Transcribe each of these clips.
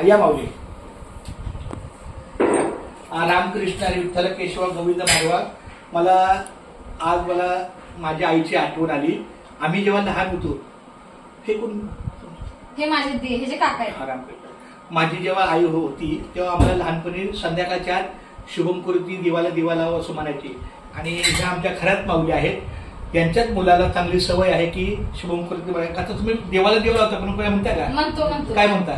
या माऊली. रामकृष्ण हरी विठ्ठल केशव गोविंद माधवा. मला माझ्या आईची आठवण आली. आम्ही जेव्हा लहान होतो, हे कोण? हे माझे हे काका आहेत. माझी जेव्हा आई होती तेव्हा आम्हाला लहानपणी संध्याकाळच्या शुभम करुती दिवाला दिवा लाव असं म्हणायचे. आणि ह्या आमच्या खऱ्याच माऊली आहेत. यांच्याच मुलाला चांगली सवय आहे की शुभम करुती म्हणायला. आता तुम्ही देवाला दिवा लावता पण काय म्हणता का? म्हणतो. काय म्हणता?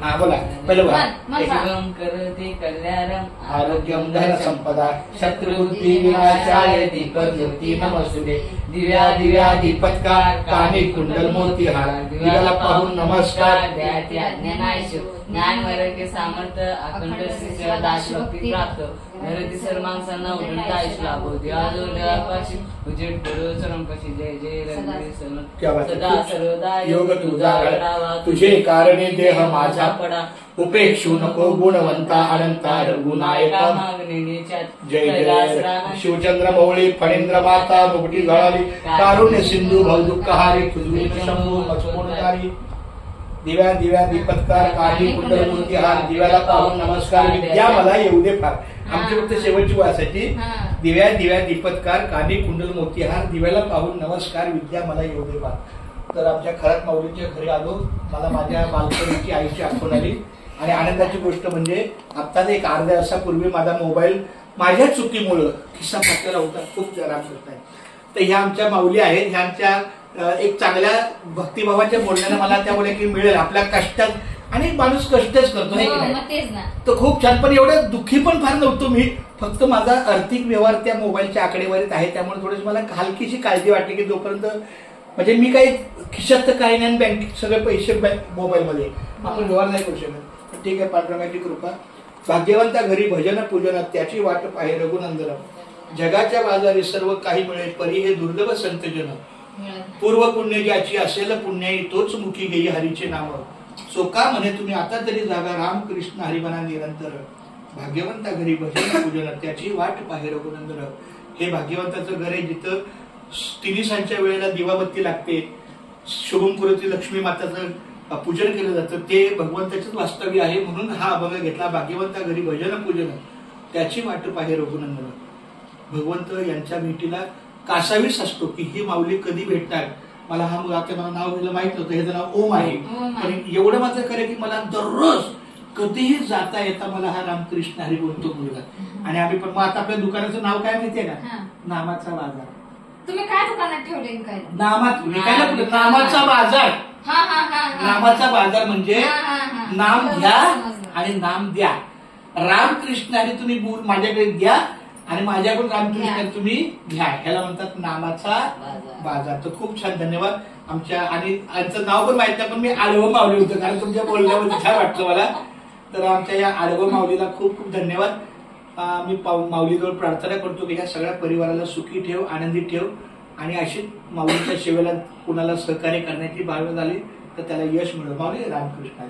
हा बोला, पहिलं बोला. शुभम करोति कल्याणम आरोग्यम धन संपदा शत्रुबुद्धी विनाशाय दीपक ज्योती नमस्ते. दिव्या दिव्या दीपत्कार कानी कुंडल मोतीहार दिव्याला पाहून नमस्कार. ज्ञान वैराग्य सामर्थ्य अखंड सेवा दास भक्ती प्राप्त नरती सर्व माणसांना उलटा आयुष्य लाभो. देवाजो देवापाशी उजेड पडो चरमपाशी. जय जय रणवीर सदा सर्वदा योग तुझा तुझे कारणे देह माझा पडा. उपेक्षू नको गुणवंता अनंता रघुनायका. जय जय शिवचंद्र मौळी फणींद्र माता मुगटी झळाली कारुण्य सिंधू भवदुःखहारी तुझी शंभू मचमोडकारी. दिव्या दिव्या दीपत्कार काली कुंडल मूर्तिहार दिव्याला पाहून नमस्कार. विद्या मला येऊ दे फार. आमची फक्त शेवटची वासाची. दिव्या दिव्या दीपत्कार काली कुंडल मोतीहार दिव्याला पाहून नमस्कार. विद्या मला येऊ दे फार. तर आमच्या खरात माऊलीच्या घरी आलो. मला माझ्या बालपणीची आईची आठवण आली. आणि आनंदाची गोष्ट म्हणजे आत्ताच एक अर्ध्या तासापूर्वी माझा मोबाईल माझ्या चुकीमुळं खिस्सा फाटलेला होता. खूप राग करत आहे. तर ह्या आमच्या माऊली आहेत. ह्यांच्या एक चांगल्या भक्तिभावाच्या बोलण्याने मला त्यामुळे की मिळेल आपल्या कष्टात. आणि माणूस कष्टच करतो तर खूप छान. पण एवढं दुःखी पण फार नव्हतो मी. फक्त माझा आर्थिक व्यवहार त्या मोबाईलच्या आकडेवारीत आहे. त्यामुळे थोडीशी मला हलकीशी काळजी वाटली की जोपर्यंत म्हणजे मी काही खिशात तर काही नाही, बँकेत सगळे पैसे मोबाईलमध्ये आपण व्यवहार नाही करू शकत. ठीक आहे, पांडुरंगाची कृपा. भाग्यवंता घरी भजन पूजन त्याची वाट पाहे रघुनंदन. जगाच्या बाजारी सर्व काही मिळेल परी हे दुर्लभ संतजन. पूर्व पुण्य ज्याची असेल पुण्याई तोच मुखी घेई हरीचे नाम. सो का म्हणे तुम्ही आता तरी जागा रामकृष्ण हरिमना निरंतर. भाग्यवंता घरी भजन पूजन त्याची वाट पाहे रघुनंदन. हे भाग्यवंताचं घर आहे जिथं तिन्हीसांच्या वेळेला दिवाबत्ती लागते. शुभम करुती लक्ष्मी माताचं पूजन केलं जातं. ते भगवंताचंच वास्तव्य आहे. म्हणून हा अभंग घेतला. भाग्यवंता घरी भजन पूजन त्याची वाट पाहे रघुनंदन. भगवंत यांच्या भेटीला कासावीस असतो की ही माऊली कधी भेटणार. मला मला नाव घ्यायला माहित नव्हतं. हे नाव ओम आहे. पण एवढं मात्र खरं की मला दररोज कधीही जाता येता मला हा रामकृष्ण हरी बोलतो मुलगा. आणि आम्ही पण मग आता आपल्या दुकानाचं नाव काय माहितीये का? नामाचा बाजार. तुम्ही काय दुकानात ठेवले? काय नामाचा बाजार. नामाचा बाजार म्हणजे नाम घ्या आणि नाम द्या. रामकृष्ण हरी तुम्ही माझ्याकडे द्या आणि माझ्याकडून रामकृष्ण तुम्ही घ्या. ह्याला म्हणतात नामाचा बाजार. तर खूप छान धन्यवाद. आमच्या आणि आमचं नाव पण माहित नाही पण मी आडवं माऊली होतं कारण तुमच्या बोलण्यामध्ये छान वाटलं मला. तर आमच्या या आडवं माऊलीला खूप खूप धन्यवाद. मी माऊलीजवळ प्रार्थना करतो की ह्या सगळ्या परिवाराला सुखी ठेव, आनंदी ठेव. आणि अशी माऊलीच्या सेवेला कुणाला सहकार्य करण्याची भावना झाली तर त्याला यश मिळेल. माऊली रामकृष्ण.